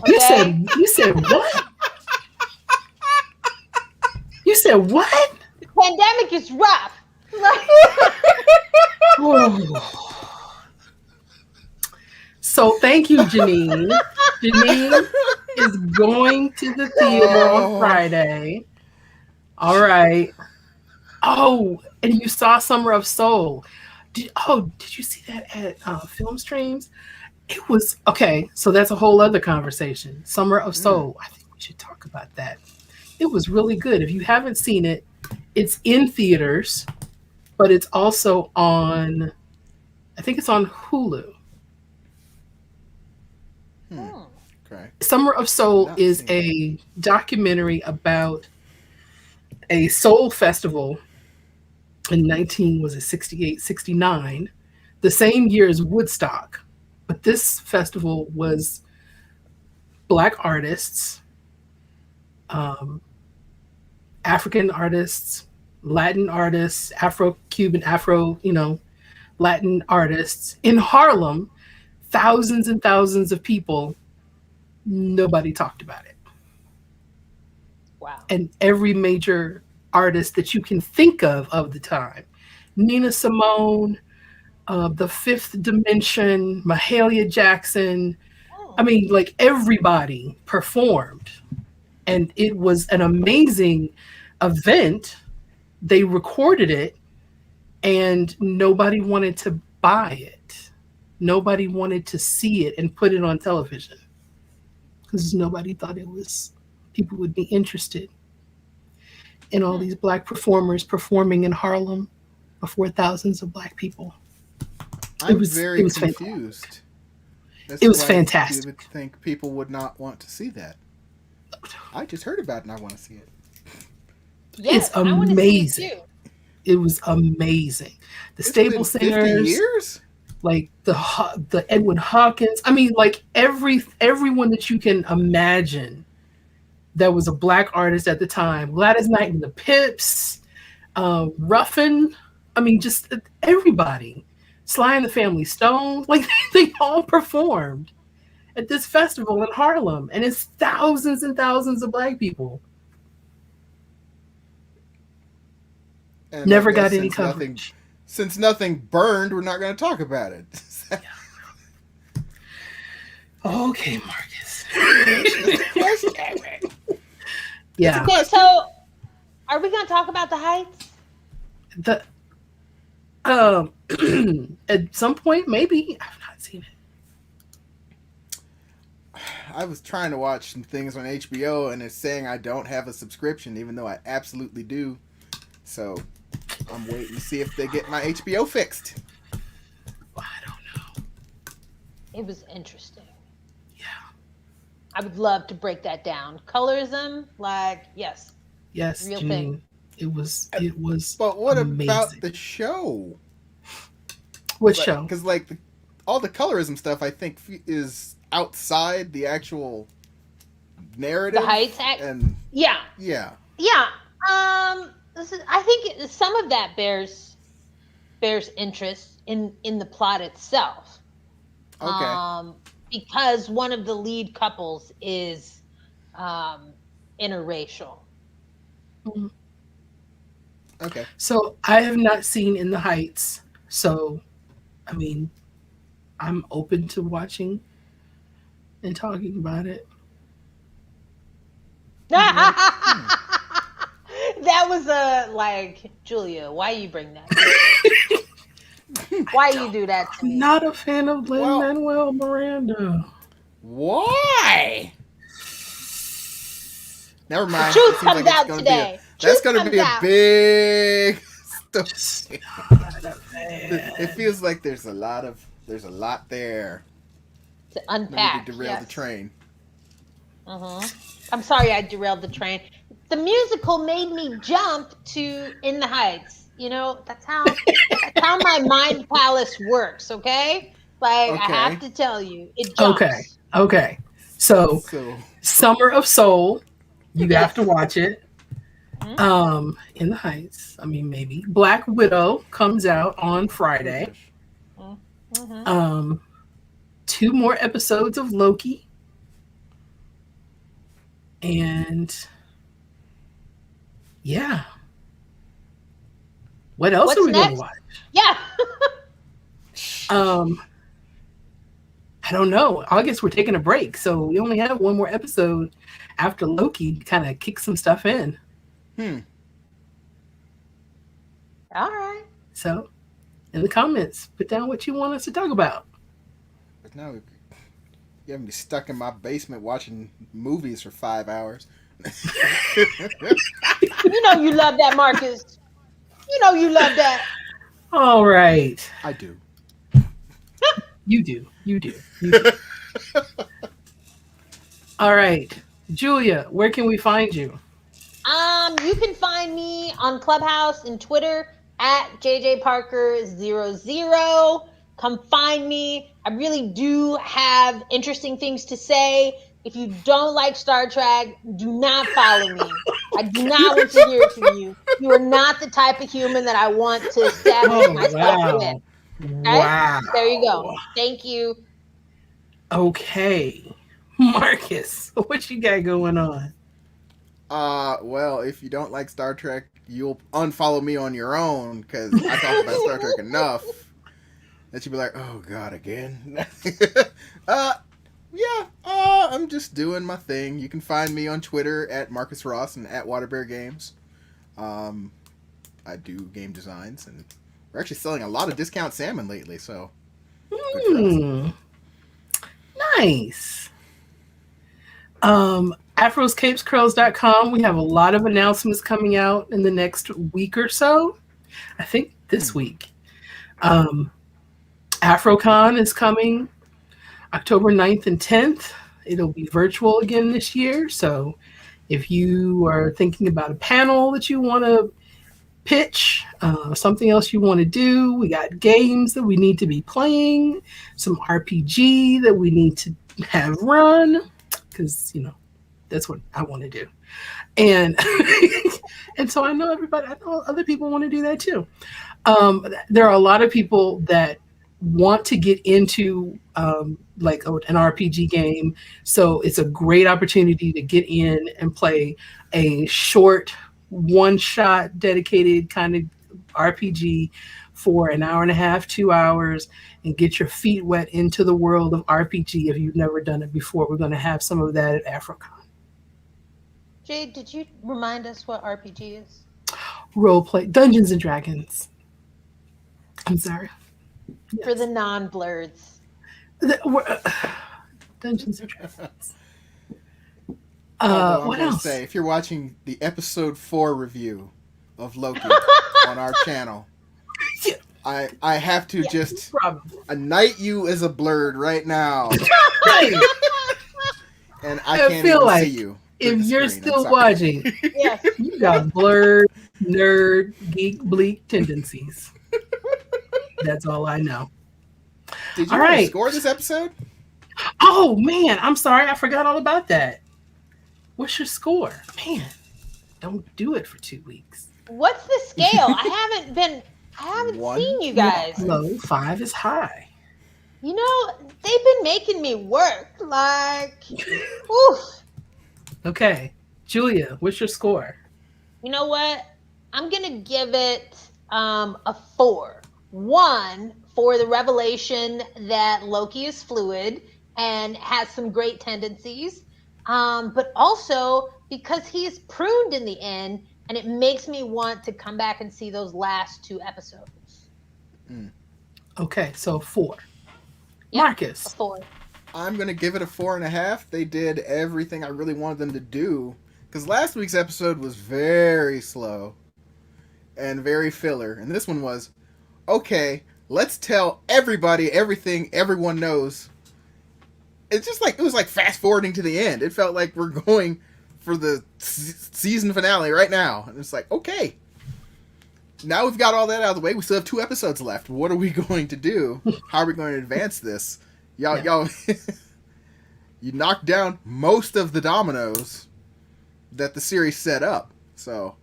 Okay? You said what? You said what? The pandemic is rough. So thank you, Janine. Janine is going to the theater on Friday. All right. Oh, and you saw Summer of Soul. Did you see that at Film Streams? It was okay. So that's a whole other conversation. Summer of Soul. I think we should talk about that. It was really good. If you haven't seen it, it's in theaters, but it's also on. I think it's on Hulu. Okay. Summer of Soul is a documentary about a soul festival in 68, 69, the same year as Woodstock. But this festival was Black artists, African artists, Latin artists, Afro-Cuban, Latin artists in Harlem, thousands and thousands of people. Nobody talked about it. Wow. And every major artist that you can think of the time. Nina Simone, The Fifth Dimension, Mahalia Jackson. I mean, like everybody performed. And it was an amazing event. They recorded it and nobody wanted to buy it. Nobody wanted to see it and put it on television because nobody thought people would be interested in all these Black performers performing in Harlem before thousands of Black people. I'm very confused. It was fantastic. You would think people would not want to see that. I just heard about it and I want to see it. Yes, it's amazing. It was amazing. The Stable Singers. 50 years? Like the Edwin Hawkins. I mean, like everyone that you can imagine that was a Black artist at the time. Gladys Knight and the Pips, Ruffin. I mean, just everybody. Sly and the Family Stone. Like they all performed at this festival in Harlem, and it's thousands and thousands of Black people. And never got any coverage. Since nothing burned, we're not going to talk about it. Okay, Marcus. Yeah. So, are we going to talk about the Heights? At some point, maybe. I've not seen it. I was trying to watch some things on HBO, and it's saying I don't have a subscription, even though I absolutely do. So I'm waiting to see if they get my HBO fixed. I don't know. It was interesting. Yeah. I would love to break that down. Colorism, like, yes. Yes, Real Janine. thing. It was But what amazing. about the show? What show? Because all the colorism stuff, I think, is outside the actual narrative. The Heights and yeah. Yeah. I think some of that bears interest in the plot itself. Okay. Because one of the lead couples is interracial. Mm-hmm. Okay. So I have not seen In the Heights. So, I mean, I'm open to watching and talking about it. That was Julia, why you bring that? Why you do that to me? I'm not a fan of Lin-Manuel Miranda. Why? Never mind. Truth comes out today. That's going to be a big story. It feels like there's a lot there to unpack. To derail the train. I'm sorry I derailed the train. The musical made me jump to In the Heights. You know, that's how my mind palace works, okay? I have to tell you, it jumps. Okay. So Summer of Soul, you have to watch it. In the Heights, I mean, maybe. Black Widow comes out on Friday. 2 more episodes of Loki. And yeah. What else are we going to watch? Yeah. I don't know. August, we're taking a break, so we only have 1 more episode after Loki kind of kicks some stuff in. All right. So, in the comments, put down what you want us to talk about. But now you have me stuck in my basement watching movies for 5 hours. You know you love that, Marcus. You know you love that. All right. I do. You do. All right. Julia, where can we find you? You can find me on Clubhouse and Twitter at JJParker00. Come find me. I really do have interesting things to say. If you don't like Star Trek, do not follow me. I do not want to hear from you. You are not the type of human that I want to establish myself with. Okay? Wow. There you go. Thank you. Okay. Marcus, what you got going on? Well, if you don't like Star Trek, you'll unfollow me on your own, because I talk about Star Trek enough that you'll be like, oh God, again? I'm just doing my thing. You can find me on Twitter at Marcus Ross and at Waterbear Games. I do game designs, and we're actually selling a lot of discount salmon lately, so. Nice. AfrosCapesCurls.com. We have a lot of announcements coming out in the next week or so. I think this week. AfroCon is coming October 9th and 10th. It'll be virtual again this year. So if you are thinking about a panel that you want to pitch, something else you want to do, we got games that we need to be playing, some RPG that we need to have run, because, that's what I want to do. And and so I know other people want to do that too. There are a lot of people that want to get into an RPG game. So it's a great opportunity to get in and play a short, one-shot dedicated kind of RPG for an hour and a half, 2 hours, and get your feet wet into the world of RPG if you've never done it before. We're going to have some of that at AfroCon. Jade, did you remind us what RPG is? Role play, Dungeons and Dragons. I'm sorry. For the non-blurs. Dungeons and Dragons. Although I'm What going to else? say, if you're watching the episode 4 review of Loki on our channel, Yeah. I have to just Probably. anoint you as a blurred right now, Right. and I I can't feel even like see you. through if the you're screen. I'm still sorry. watching, Yes. you got blurred, nerd, geek, bleak tendencies. That's all I know. Did All you want to right. score this episode? Oh man, I'm sorry, I forgot all about that. What's your score? Man, don't do it for 2 weeks. What's the scale? I haven't One, seen you guys. Low, 5 is high. You know, they've been making me work. Like, oof. Okay, Julia, what's your score? You know what? I'm gonna give it a 4. 1 for the revelation that Loki is fluid and has some great tendencies, but also because he's pruned in the end, and it makes me want to come back and see those last 2 episodes. Okay, so 4. Yep, Marcus. a 4. I'm going to give it a 4.5. They did everything I really wanted them to do. Because last week's episode was very slow and very filler. And this one was, okay, let's tell everybody everything everyone knows. It's just like, it was like fast forwarding to the end. It felt like we're going for the season finale right now. And it's like, okay. Now we've got all that out of the way. We still have 2 episodes left. What are we going to do? How are we going to advance this? Y'all, you knocked down most of the dominoes that the series set up. So,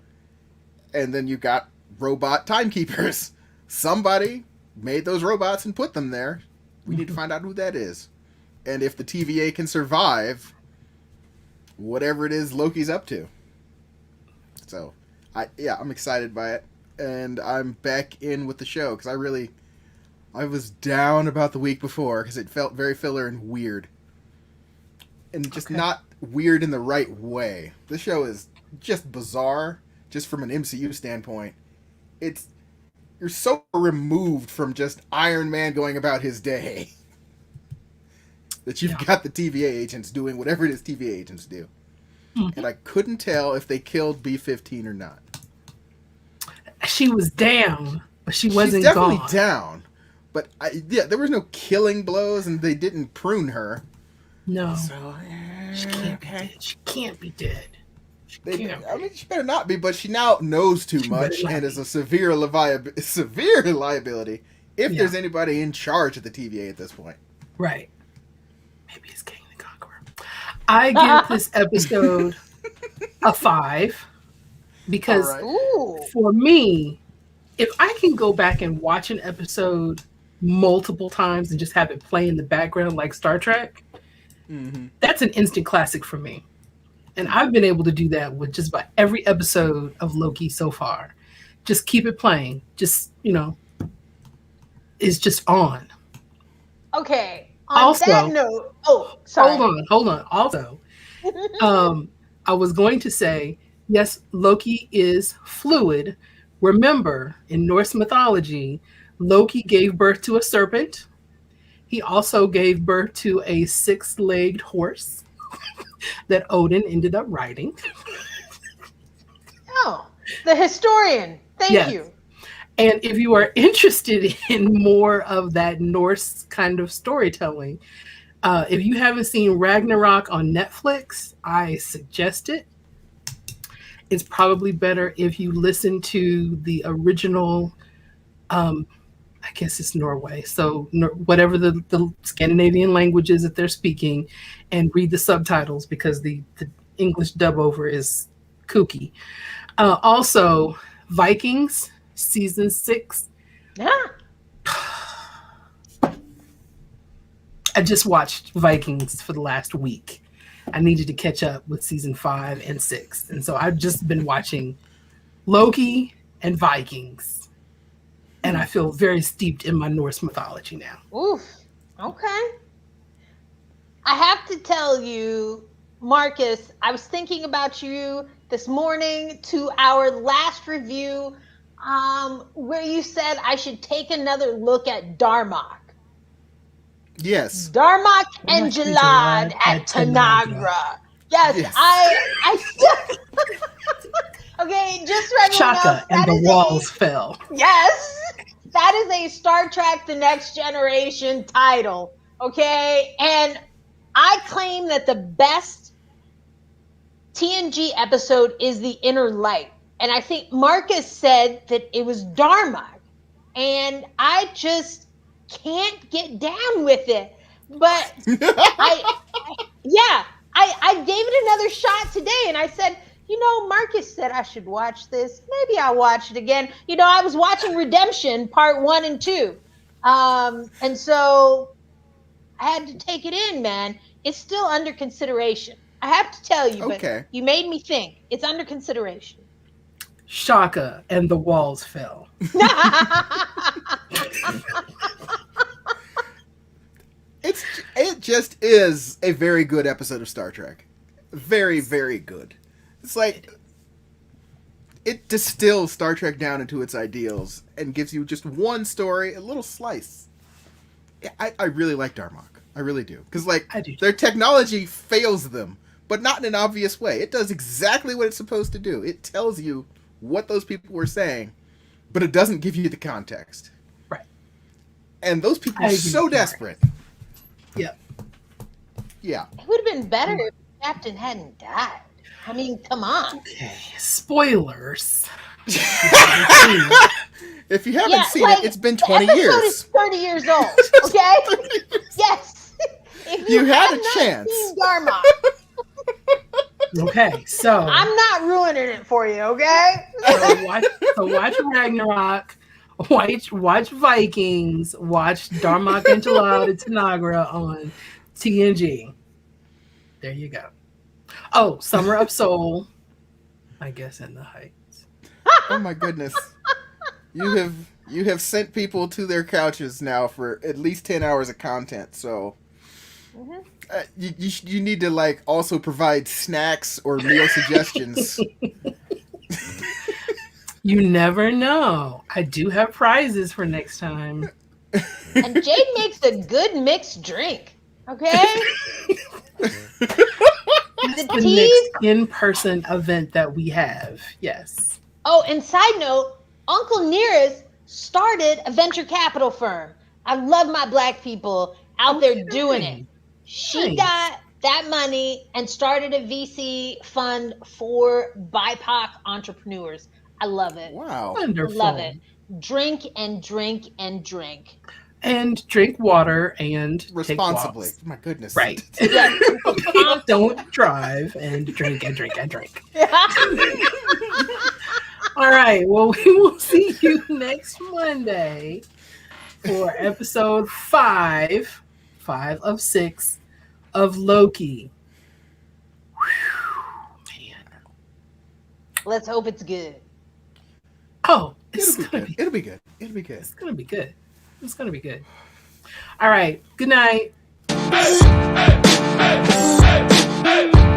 and then you got robot timekeepers. Somebody made those robots and put them there. We need to find out who that is. And if the TVA can survive whatever it is Loki's up to. So, I'm excited by it. And I'm back in with the show because I was down about the week before because it felt very filler and weird. And just not weird in the right way. This show is just bizarre, just from an MCU standpoint. You're so removed from just Iron Man going about his day that you've got the TVA agents doing whatever it is TVA agents do. Mm-hmm. And I couldn't tell if they killed B-15 or not. She was down, but she wasn't She's definitely gone. down. But there was no killing blows, and they didn't prune her. No, so, she can't be dead. She can't be dead. I mean, she better not be. But she now knows too much and is a severe liability if there's anybody in charge of the TVA at this point. Right. Maybe it's King the Conqueror. I give this episode a 5 because for me, if I can go back and watch an episode multiple times and just have it play in the background like Star Trek, that's an instant classic for me. And I've been able to do that with just about every episode of Loki so far. Just keep it playing. Just, it's just on. Okay. On that note, sorry. Hold on. Also, I was going to say, yes, Loki is fluid. Remember, in Norse mythology, Loki gave birth to a serpent. He also gave birth to a 6-legged horse that Odin ended up riding. Oh, the historian. Thank you. And if you are interested in more of that Norse kind of storytelling, if you haven't seen Ragnarok on Netflix, I suggest it. It's probably better if you listen to the original, I guess it's Norway. So whatever the Scandinavian languages that they're speaking, and read the subtitles because the English dub over is kooky. Also, Vikings season 6. Yeah. I just watched Vikings for the last week. I needed to catch up with season 5 and 6. And so I've just been watching Loki and Vikings. And I feel very steeped in my Norse mythology now. Oof. Okay. I have to tell you, Marcus, I was thinking about you this morning to our last review where you said I should take another look at Darmok. Yes. Darmok and Jalad at Tanagra. Yes, Yes. I still. Okay, just for everyone else, Shaka and that the is walls fell. yes, that is a Star Trek: The Next Generation title. Okay, and I claim that the best TNG episode is The Inner Light, and I think Marcus said that it was Dharma, and I just can't get down with it. But I yeah, I gave it another shot today, and I said, Marcus said I should watch this. Maybe I'll watch it again. I was watching Redemption Part 1 and 2. And so I had to take it in, man. It's still under consideration. I have to tell you, but Okay. you made me think. It's under consideration. Shaka and the walls fell. It just is a very good episode of Star Trek. Very, very good. It's like it distills Star Trek down into its ideals and gives you just one story, a little slice. I really like Darmok. I really do. Because their technology fails them, but not in an obvious way. It does exactly what it's supposed to do. It tells you what those people were saying, but it doesn't give you the context. Right. And those people are so desperate. Yep. Yeah. It would have been better if the captain hadn't died. I mean, come on. Okay. Spoilers. If you haven't seen it, it's been 20 the years. episode is 30 years old, okay? Yes. If You had have a not chance. seen Dharma, Okay, so I'm not ruining it for you, okay? watch Ragnarok, watch Vikings, watch Darmok Enchilada Tanagra on TNG. There you go. Oh, Summer of Soul, I guess, in the Heights. Oh my goodness. You have sent people to their couches now for at least 10 hours of content, so you need to also provide snacks or meal suggestions. You never know. I do have prizes for next time. And Jade makes a good mixed drink, okay? The next in-person event that we have. Yes. Oh, and side note, Uncle Nearest started a venture capital firm. I love my Black people out there doing it. She got that money and started a VC fund for BIPOC entrepreneurs. I love it. Wow. Wonderful. Love it. Drink and drink and drink. And drink water and responsibly. Take walks. My goodness. Right. Yes. Don't drive and drink and drink and drink. All right. Well, we will see you next Monday for episode 5 of 6 of Loki. Whew, man. Let's hope it's good. Oh, It'll be good. It's gonna be good. It's gonna be good. All right. Good night. Hey, hey, hey, hey.